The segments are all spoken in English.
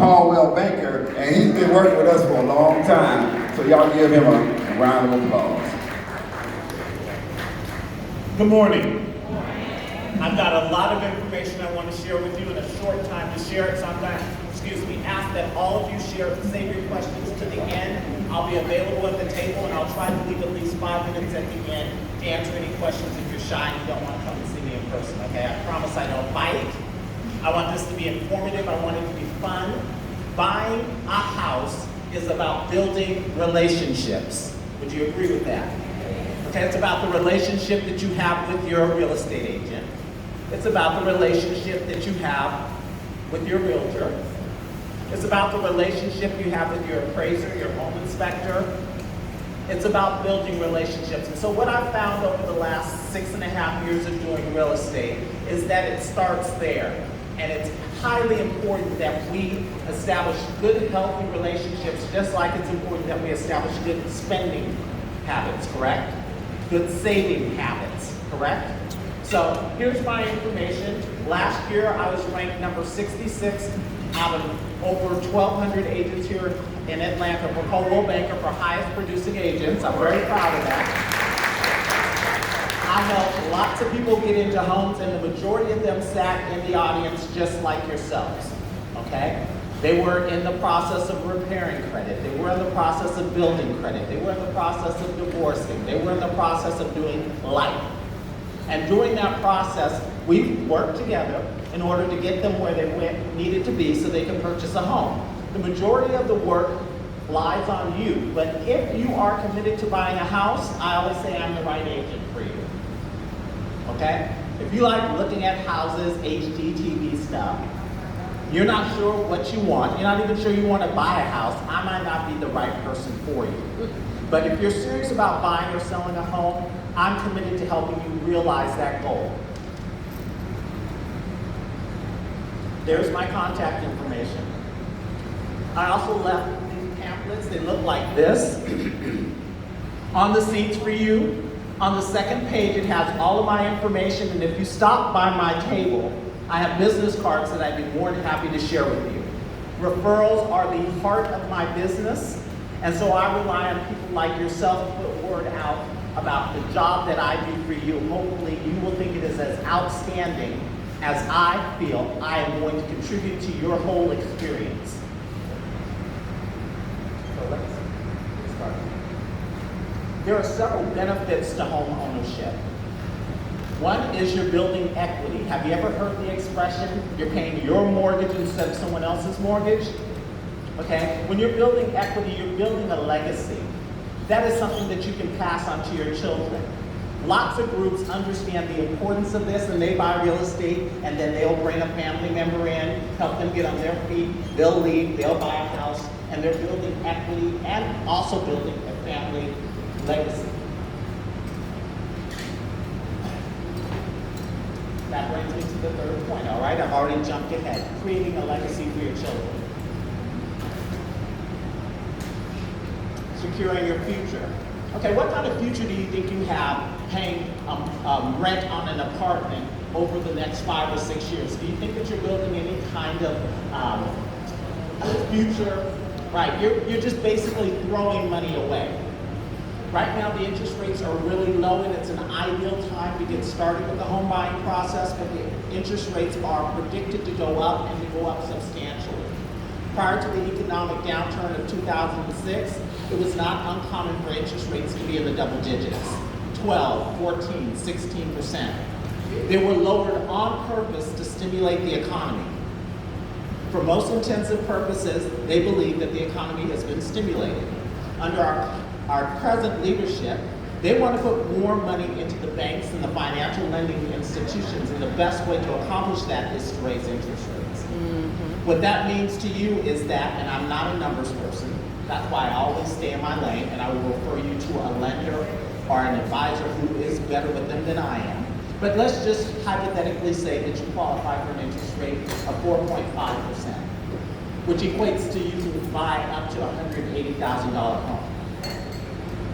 Caldwell Banker, and he's been working with us for a long time. So y'all give him a round of applause. Good morning. I've got a lot of information I want to share with you in a short time to share it, so I'm going to, ask that all of you save your questions to the end. I'll be available at the table, and I'll try to leave at least 5 minutes at the end to answer any questions if you're shy and you don't want to come and see me in person, okay? I promise I don't bite. I want this to be informative. I want it to be fun. Buying a house is about building relationships. Would you agree with that? Okay, it's about the relationship that you have with your real estate agent. It's about the relationship that you have with your realtor. It's about the relationship you have with your appraiser, your home inspector. It's about building relationships. And so what I've found over the last 6.5 years of doing real estate is that it starts there. And it's highly important that we establish good, healthy relationships, just like it's important that we establish good spending habits, correct? Good saving habits, correct? So here's my information. Last year, I was ranked number 66 out of over 1,200 agents here in Atlanta for Coldwell Banker for highest producing agents. I'm very proud of that. I helped lots of people get into homes, and the majority of them sat in the audience just like yourselves, okay? They were in the process of repairing credit. They were in the process of building credit. They were in the process of divorcing. They were in the process of doing life. And during that process, we worked together in order to get them where they needed to be so they could purchase a home. The majority of the work lies on you, but if you are committed to buying a house, I always say I'm the right agent for you. Okay? If you like looking at houses, HGTV stuff, you're not sure what you want, you're not even sure you want to buy a house, I might not be the right person for you. But if you're serious about buying or selling a home, I'm committed to helping you realize that goal. There's my contact information. I also left these pamphlets. They look like this on the seats for you. On the second page, it has all of my information, and if you stop by my table, I have business cards that I'd be more than happy to share with you. Referrals are the heart of my business, and so I rely on people like yourself to put word out about the job that I do for you. Hopefully, you will think it is as outstanding as I feel I am going to contribute to your whole experience. So let's get started. There are several benefits to home ownership. One is you're building equity. Have you ever heard the expression, you're paying your mortgage instead of someone else's mortgage? Okay, when you're building equity, you're building a legacy. That is something that you can pass on to your children. Lots of groups understand the importance of this, and they buy real estate, and then they'll bring a family member in, help them get on their feet, they'll leave, they'll buy a house, and they're building equity and also building a family legacy. That brings me to the third point, all right? I've already jumped ahead. Creating a legacy for your children. Securing your future. Okay, what kind of future do you think you have paying rent on an apartment over the next 5 or 6 years? Do you think that you're building any kind of future? Right, you're just basically throwing money away. Right now, the interest rates are really low, and it's an ideal time to get started with the home buying process, but the interest rates are predicted to go up and to go up substantially. Prior to the economic downturn of 2006, it was not uncommon for interest rates to be in the double digits, 12, 14, 16%. They were lowered on purpose to stimulate the economy. For most intensive purposes, they believe that the economy has been stimulated. Under our present leadership, they want to put more money into the banks and the financial lending institutions, and the best way to accomplish that is to raise interest rates. What that means to you is that, and I'm not a numbers person, that's why I always stay in my lane, and I will refer you to a lender or an advisor who is better with them than I am. But let's just hypothetically say that you qualify for an interest rate of 4.5%, which equates to you can buy up to $180,000 home.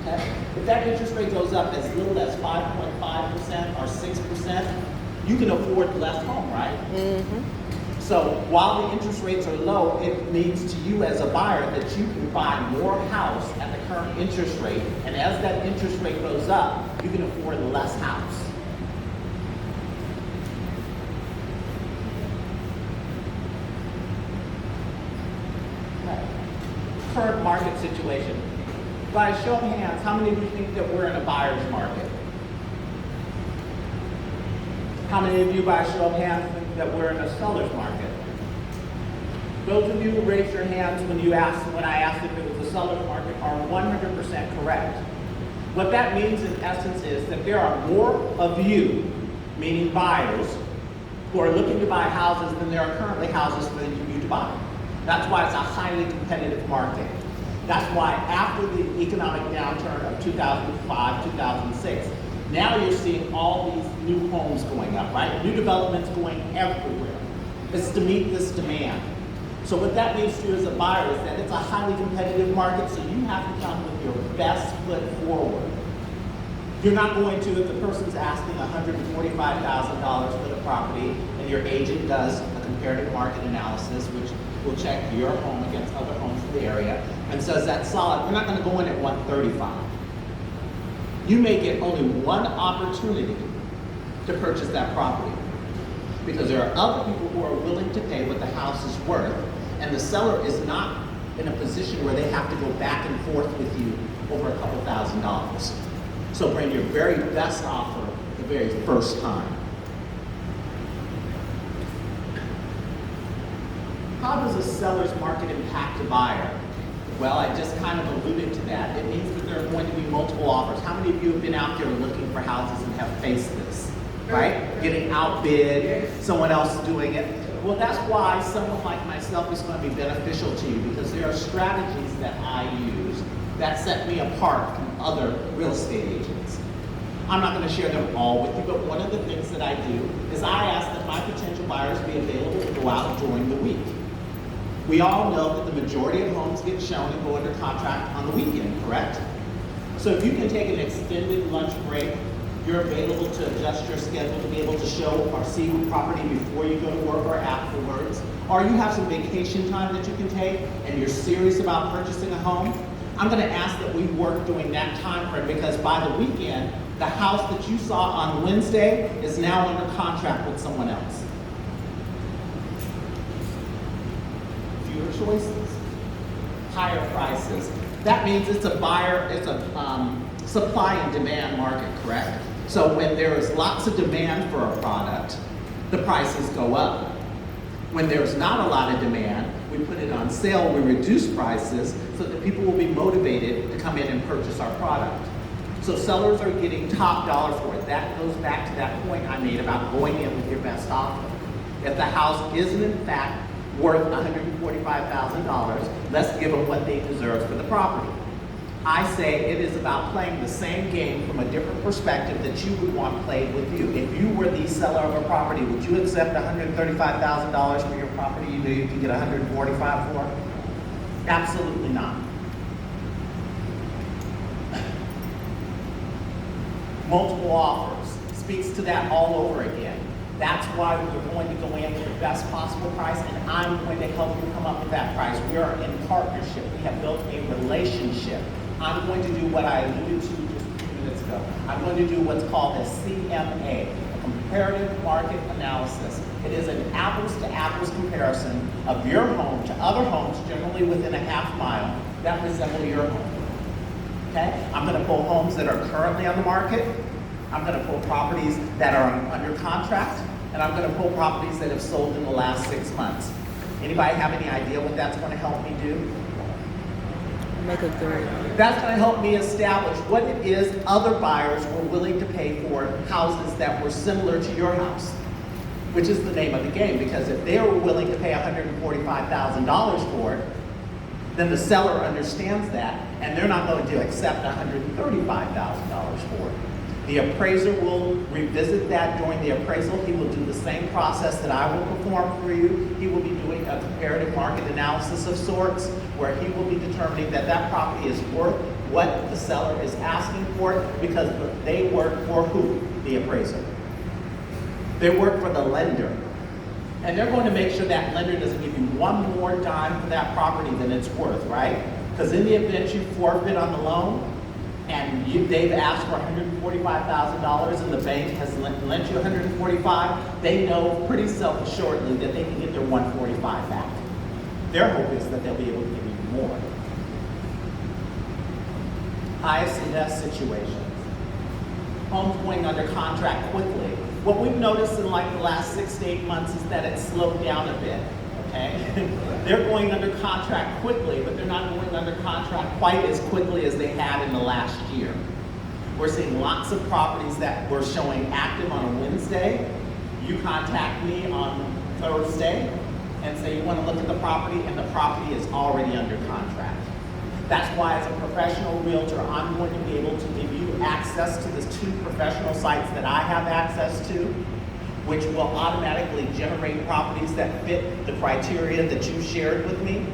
Okay? If that interest rate goes up as little as 5.5% or 6%, you can afford less home, right? So while the interest rates are low, it means to you as a buyer that you can buy more house at the current interest rate, and as that interest rate goes up, you can afford less house. Current market situation. By show of hands, how many of you think that we're in a buyer's market? How many of you, by show of hands, think that we're in a seller's market? Those of you who raised your hands when I asked if it was a seller's market are 100% correct. What that means in essence is that there are more of you, meaning buyers, who are looking to buy houses than there are currently houses for you to buy. That's why it's a highly competitive market. That's why after the economic downturn of 2005, 2006, now you're seeing all these new homes going up, right? New developments going everywhere. It's to meet this demand. So what that means to you as a buyer is that it's a highly competitive market, so you have to come with your best foot forward. You're not going to, if the person's asking $145,000 for the property and your agent does a comparative market analysis, which will check your home against other homes in the area, and says that's solid, we're not going to go in at 135. You may get only one opportunity to purchase that property because there are other people who are willing to pay what the house is worth, and the seller is not in a position where they have to go back and forth with you over a couple $1,000s. So bring your very best offer the very first time. How does a seller's market impact a buyer? Well, I just kind of alluded to that. It means that there are going to be multiple offers. How many of you have been out there looking for houses and have faced this, right? Getting outbid, someone else doing it. Well, that's why someone like myself is going to be beneficial to you, because there are strategies that I use that set me apart from other real estate agents. I'm not going to share them all with you, but one of the things that I do is I ask that my potential buyers be available to go out during the week. We all know that the majority of homes get shown and go under contract on the weekend, correct? So if you can take an extended lunch break, you're available to adjust your schedule to be able to show or see the property before you go to work or afterwards, or you have some vacation time that you can take and you're serious about purchasing a home, I'm going to ask that we work during that time frame, because by the weekend, the house that you saw on Wednesday is now under contract with someone else. Fewer choices, higher prices. That means it's a buyer, it's a supply and demand market, correct? So when there is lots of demand for a product, the prices go up. When there's not a lot of demand, we put it on sale, we reduce prices so that people will be motivated to come in and purchase our product. So sellers are getting top dollar for it. That goes back to that point I made about going in with your best offer. If the house isn't in fact worth $145,000, let's give them what they deserve for the property. I say it is about playing the same game from a different perspective that you would want played with you. If you were the seller of a property, would you accept $135,000 for your property you knew you could get $145,000 for? Absolutely not. Multiple offers speaks to that all over again. That's why we're going to go in with the best possible price, and I'm going to help you come up with that price. We are in partnership. We have built a relationship. I'm going to do what I alluded to just a few minutes ago. I'm going to do what's called a CMA, a comparative market analysis. It is an apples-to-apples comparison of your home to other homes, generally within a half mile, that resemble your home. Okay? I'm going to pull homes that are currently on the market. I'm going to pull properties that are under contract, and I'm going to pull properties that have sold in the last 6 months. Anybody have any idea what that's going to help me do? Make a grid. That's going to help me establish what it is other buyers were willing to pay for houses that were similar to your house, which is the name of the game, because if they were willing to pay $145,000 for it, then the seller understands that, and they're not going to accept $135,000 for it. The appraiser will revisit that during the appraisal. He will do the same process that I will perform for you. He will be doing a comparative market analysis of sorts, where he will be determining that that property is worth what the seller is asking for it, because they work for who? The appraiser. They work for the lender. And they're going to make sure that lender doesn't give you one more dime for that property than it's worth, right? Because in the event you forfeit on the loan, and they've asked for $145,000 and the bank has lent you $145,000, they know pretty self-assuredly that they can get their $145,000 back. Their hope is that they'll be able to give you more. Highest and best situations. Homes going under contract quickly. What we've noticed in like the last 6 to 8 months is that it's slowed down a bit, okay? They're going under contract quickly, but they're not going under contract quite as quickly as they had in the last year. We're seeing lots of properties that were showing active on a Wednesday. You contact me on Thursday and say you want to look at the property, and the property is already under contract. That's why as a professional realtor, I'm going to be able to give you access to the 2 professional sites that I have access to, which will automatically generate properties that fit the criteria that you shared with me.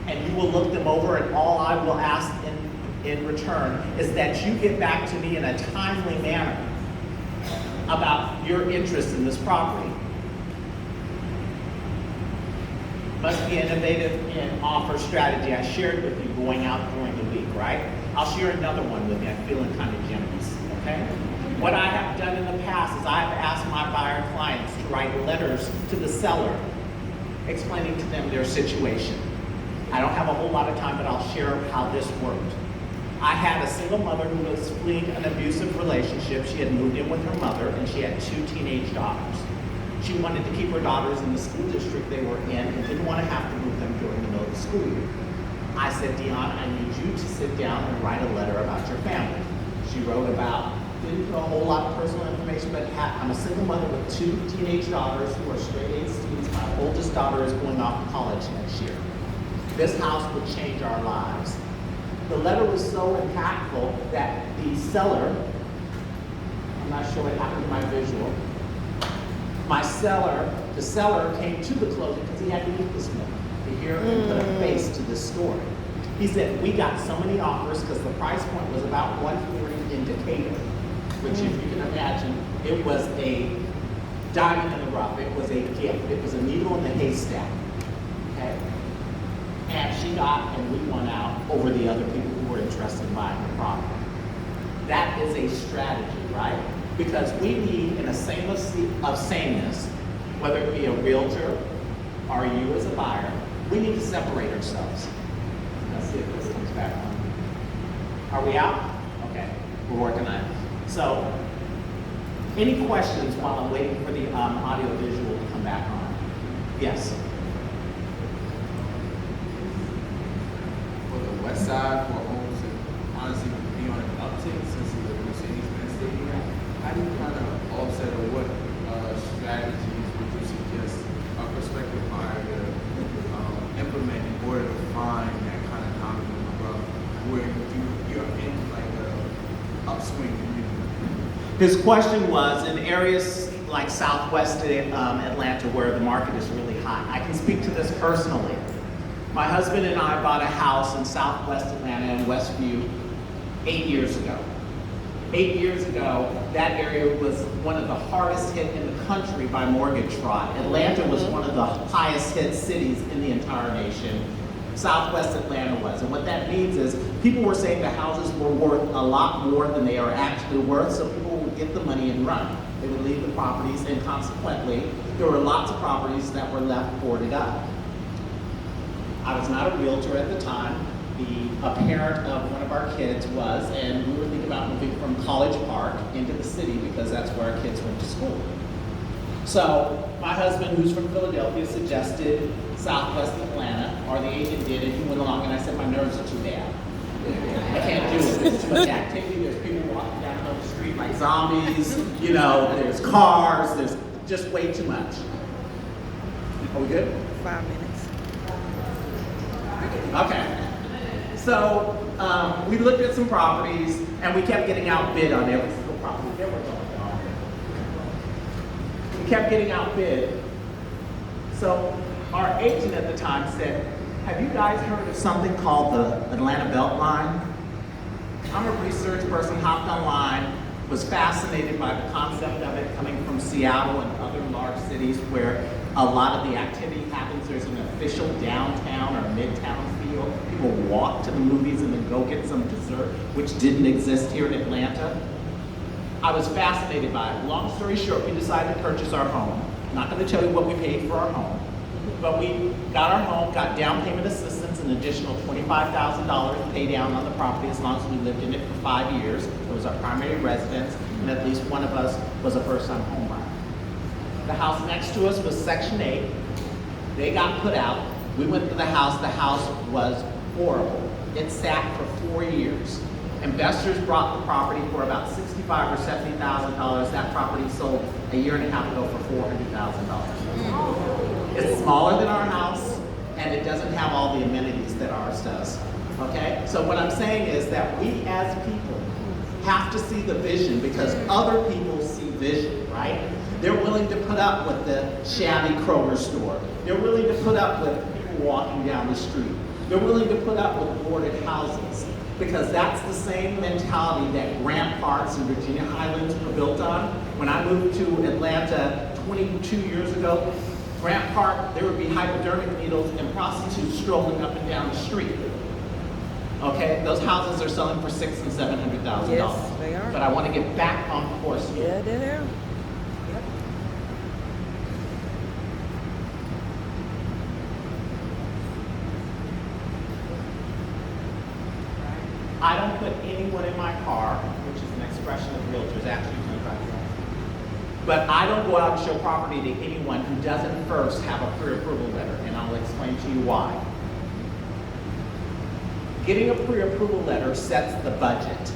And you will look them over, and all I will ask in return is that you get back to me in a timely manner about your interest in this property. Must be innovative in offer strategy. I shared with you going out during the week, right? I'll share another one with you. I'm feeling kind of generous, okay? What I have done in the past is I've asked my buyer clients to write letters to the seller explaining to them their situation. I don't have a whole lot of time, but I'll share how this worked. I had a single mother who was fleeing an abusive relationship. She had moved in with her mother, and she had 2 teenage daughters. She wanted to keep her daughters in the school district they were in and didn't want to have to move them during the middle of the school year. I said, Dion, I need you to sit down and write a letter about your family. She wrote about, didn't put a whole lot of personal information, but I'm a single mother with 2 teenage daughters who are straight-A students. My oldest daughter is going off to college next year. This house would change our lives. The letter was so impactful that the seller, I'm not sure what happened to my visual, the seller came to the closing because he had to meet this woman to hear and put a face to this story. He said, we got so many offers because the price point was about $140 in Decatur, which if you can imagine, it was a diamond in the rough. It was a gift. It was a needle in the haystack, okay? And she got, and we won out over the other people who were interested in buying the property. That is a strategy, right? Because we need, in a sameness of sameness, whether it be a realtor or you as a buyer, we need to separate ourselves. Let's see if this comes back on. Are we out? Okay, we're working on it. So, any questions while I'm waiting for the audio visual to come back on? Yes? For the west side, for homes that honestly be on an uptick since the Mercedes-Benz Stadium, how do you kind of offset, or what strategies would you suggest a prospective buyer to implement in order to find that kind of diamond in the rough where you're in like a upswing community? His question was, in areas like southwest Atlanta where the market is really hot. I can speak to this personally. My husband and I bought a house in southwest Atlanta in Westview 8 years ago. 8 years ago, that area was one of the hardest hit in the country by mortgage fraud. Atlanta was one of the highest hit cities in the entire nation. Southwest Atlanta was. And what that means is people were saying the houses were worth a lot more than they are actually worth, so people would get the money and run. They would leave the properties, and consequently, there were lots of properties that were left boarded up. I was not a realtor at the time. A parent of one of our kids was, and we were thinking about moving from College Park into the city because that's where our kids went to school. So my husband, who's from Philadelphia, suggested Southwest Atlanta, or the agent did, and he went along, and I said, my nerves are too bad. I can't do it. There's too much activity. There's people walking down the street like zombies. You know, there's cars. There's just way too much. Are we good? 5 minutes. Okay. So we looked at some properties, and we kept getting outbid on every single property. There we're going on. We kept getting outbid. So our agent at the time said, have you guys heard of something called the Atlanta Beltline? I'm a research person, hopped online, was fascinated by the concept of it coming from Seattle and other large cities where A lot of the activity happens, there's an official downtown or midtown feel. People walk to the movies and then go get some dessert, which didn't exist here in Atlanta. I was fascinated by it. Long story short, we decided to purchase our home. Not gonna tell you what we paid for our home, but we got our home, got down payment assistance, an additional $25,000 to pay down on the property as long as we lived in it for 5 years. It was our primary residence, and at least one of us was a first-time home buyer. The house next to us was Section 8. They got put out. We went to the house. The house was horrible. It sat for 4 years. Investors brought the property for about $65,000 or $70,000. That property sold a year and a half ago for $400,000. It's smaller than our house, and it doesn't have all the amenities that ours does. Okay? So what I'm saying is that we as people have to see the vision because other people see vision, right? They're willing to put up with the shabby Kroger store. They're willing to put up with people walking down the street. They're willing to put up with boarded houses because that's the same mentality that Grant Parks and Virginia Highlands were built on. When I moved to Atlanta 22 years ago, Grant Park, there would be hypodermic needles and prostitutes strolling up and down the street. Okay, those houses are selling for $600,000 and $700,000. Yes, they are. But I want to get back on course here. Yeah, they are. I don't put anyone in my car, which is an expression of realtors, actually 25 years. But I don't go out and show property to anyone who doesn't first have a pre-approval letter, and I'll explain to you why. Getting a pre-approval letter sets the budget.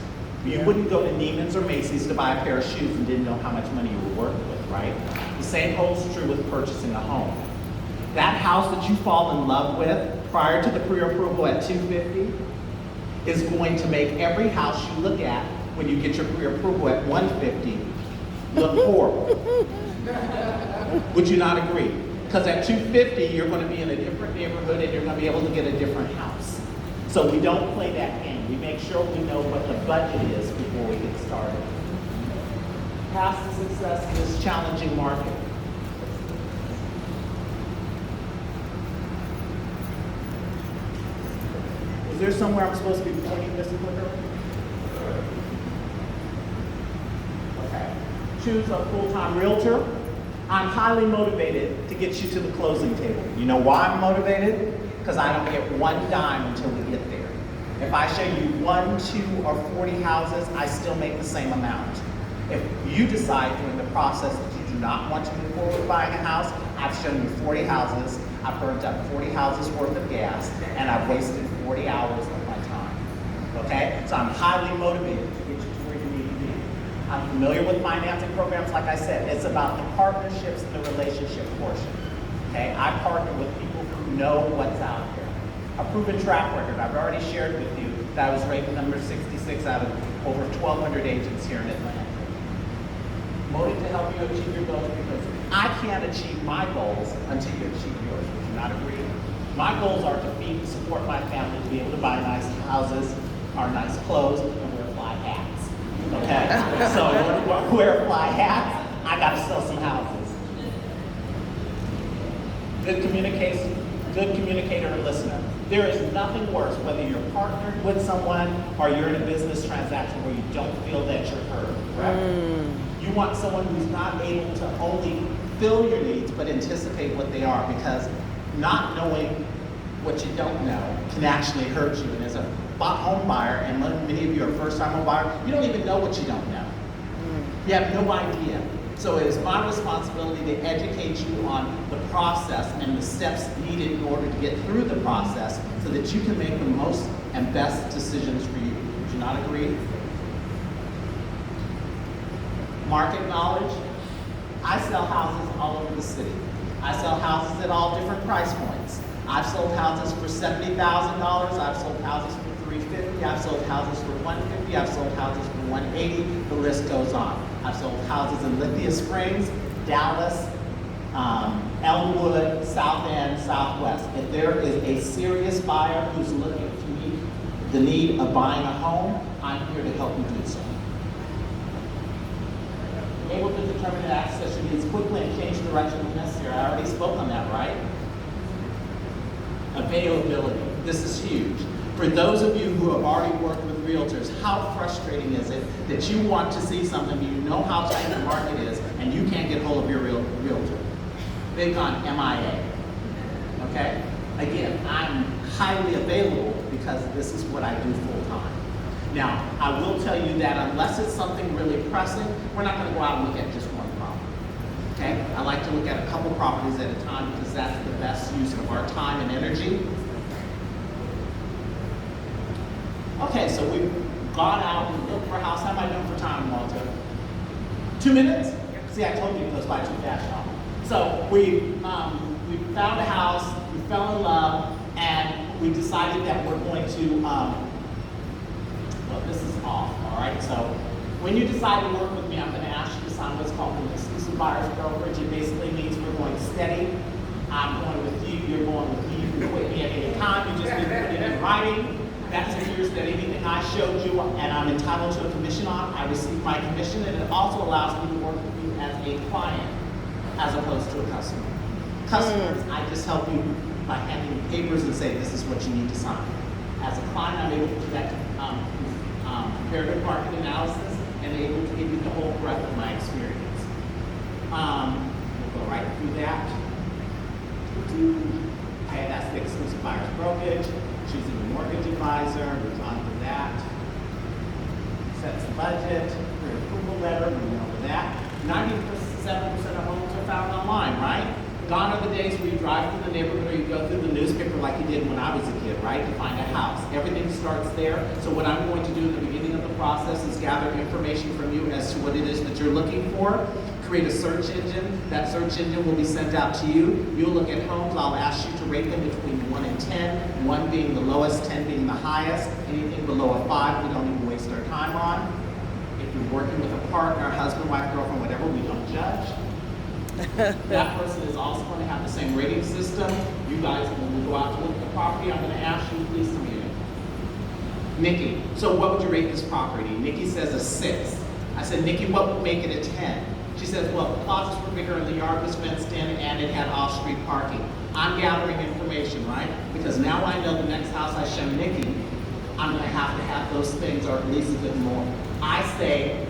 You wouldn't go to Neiman's or Macy's to buy a pair of shoes and didn't know how much money you were working with, right? The same holds true with purchasing a home. That house that you fall in love with prior to the pre-approval at $250 is going to make every house you look at when you get your pre-approval at $150 look horrible. Would you not agree? Because at $250, you're going to be in a different neighborhood and you're going to be able to get a different house. So we don't play that game. We make sure we know what the budget is before we get started. Path to success in this challenging market. Is there somewhere I'm supposed to be pointing this clicker? Okay. Choose a full-time realtor. I'm highly motivated to get you to the closing table. You know why I'm motivated? Because I don't get one dime until we get there. If I show you 1, 2, or 40 houses, I still make the same amount. If you decide during the process that you do not want to move forward with buying a house, I've shown you 40 houses, I've burned up 40 houses worth of gas, and I've wasted 40 hours of my time. Okay? So I'm highly motivated to get you to where you need to be. I'm familiar with financing programs, like I said. It's about the partnerships and the relationship portion. Okay? I partner with people who know what's out there. A proven track record. I've already shared with you that I was ranked number 66 out of over 1,200 agents here in Atlanta. Motive to help you achieve your goals because I can't achieve my goals until you achieve yours. Would you not agree? My goals are to feed and support my family, to be able to buy nice houses, or nice clothes, and wear fly hats. Okay? So in order to wear fly hats, I got to sell some houses. Good communicator and listener. There is nothing worse whether you're partnered with someone or you're in a business transaction where you don't feel that you're heard, correct? You want someone who's not able to only fill your needs but anticipate what they are, because not knowing what you don't know can actually hurt you. And as a home buyer, and many of you are first-time home buyer, you don't even know what you don't know. You have no idea. So it is my responsibility to educate you on the process and the steps needed in order to get through the process so that you can make the most and best decisions for you. Would you not agree? Market knowledge. I sell houses all over the city. I sell houses at all different price points. I've sold houses for $70,000. I've sold houses for $350,000. I've sold houses for $150,000. I've sold houses for $180,000. The list goes on. I've sold houses in Lithia Springs, Dallas, Elmwood, South End, Southwest. If there is a serious buyer who's looking to meet the need of buying a home, I'm here to help you do so. able to determine and access your needs quickly and change direction if necessary. I already spoke on that, right? Availability. This is huge. For those of you who have already worked with realtors, how frustrating is it that you want to see something, you know how tight the market is, and you can't get hold of your realtor? They've gone MIA. Okay? Again, I'm highly available because this is what I do full time. Now, I will tell you that unless it's something really pressing, we're not going to go out and look at just one property. Okay? I like to look at a couple properties at a time because that's the best use of our time and energy. Okay, so we've gone out and looked for a house. How am I doing for time, Walter? 2 minutes? See, I told you it goes by too fast, y'all. So we found a house, we fell in love, and we decided that we're going to, well, this is off, all right? So when you decide to work with me, I'm going to ask you to sign what's called an exclusive buyer's brokerage. It basically means we're going steady. I'm going with you, you're going with me. You can quit me at any time. You just need to put it in writing. That secures that anything I showed you and I'm entitled to a commission on, I receive my commission, and it also allows me to work with you as a client as opposed to a customer. Customers, I just help you by handing you papers and say this is what you need to sign. As a client, I'm able to do that comparative market analysis and able to give you the whole breadth of my experience. We'll go right through that. Okay, that's the exclusive buyer's brokerage. Choosing a mortgage advisor, we've gone through that. Sets the budget, pre-approval letter, we know that. 97% of homes are found online, right? Gone are the days where you drive through the neighborhood or you go through the newspaper like you did when I was a kid, right? To find a house. Everything starts there. So what I'm going to do in the beginning of the process is gather information from you as to what it is that you're looking for. Create a search engine. That search engine will be sent out to you. You'll look at homes. I'll ask you to rate them between 1 and 10, 1 being the lowest, 10 being the highest. Anything below a 5, we don't even waste our time on. If you're working with a partner, husband, wife, girlfriend, whatever, we don't judge. That person is also going to have the same rating system. You guys, when we go out to look at the property, I'm going to ask you, please come here. Nikki, so what would you rate this property? Nikki says a 6. I said, Nikki, what would make it a 10? She says, well, the closets were bigger and the yard was fenced in and it had off-street parking. I'm gathering information, right? Because now I know the next house I show Nikki, I'm going to have those things or at least a bit more. I say,